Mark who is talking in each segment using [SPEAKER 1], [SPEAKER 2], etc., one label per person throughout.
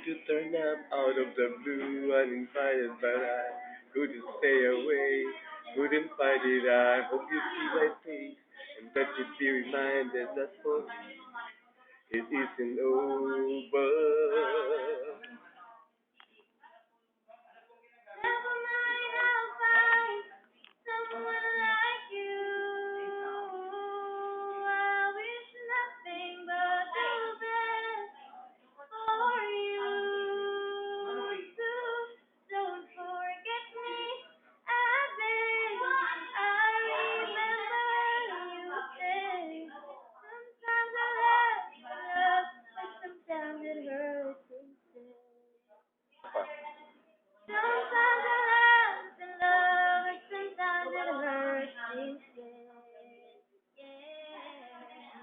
[SPEAKER 1] to turn up out of the blue, uninvited, but I couldn't stay away. Couldn't fight it. I hope you see my face and that you be reminded that for me it isn't over.
[SPEAKER 2] Never mind, I'll find someone like you. I wish nothing but the best for you. Too. Don't forget me, I beg. I remember you said sometimes I love, but sometimes it hurts instead. Sometimes I laugh and love, and sometimes it hurts instead. Yeah.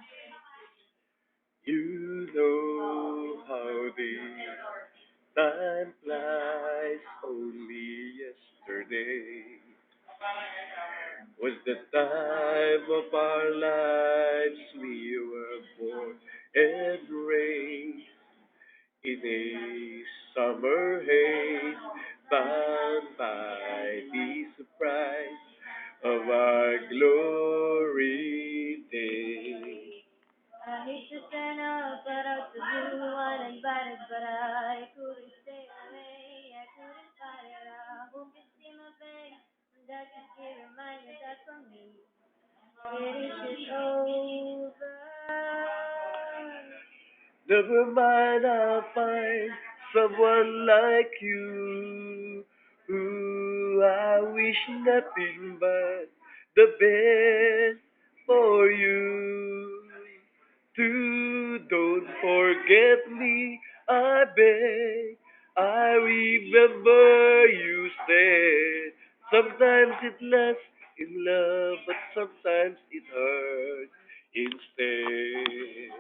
[SPEAKER 1] You know how the time flies. Only yesterday was the time of our lives. We were born and raised in a summer haze, bound by the surprise of our glory days.
[SPEAKER 2] I hate to turn up, but out the blue, uninvited, but I couldn't stay away. I couldn't fight it. I hope you see my face, and that you still remind me that for me it is over.
[SPEAKER 1] Never mind, I'll find someone like you. Ooh, I wish nothing but the best for you. Don't forget me, I beg. I remember you said sometimes it lasts in love, but sometimes it hurts instead.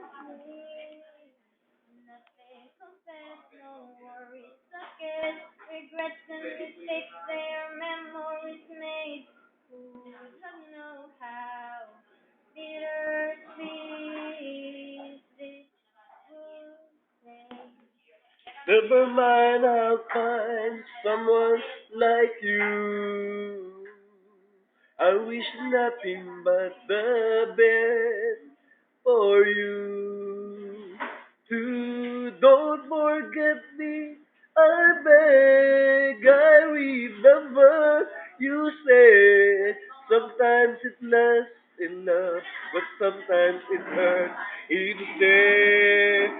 [SPEAKER 2] Nothing compares, no worries, forget regrets and mistakes. They are memories made. Who would have known how bittersweet this would taste?
[SPEAKER 1] Never mind, I'll find someone like you. I wish nothing but the best for you. Don't forget me, I beg. I remember you said sometimes it lasts in love, but sometimes it hurts instead.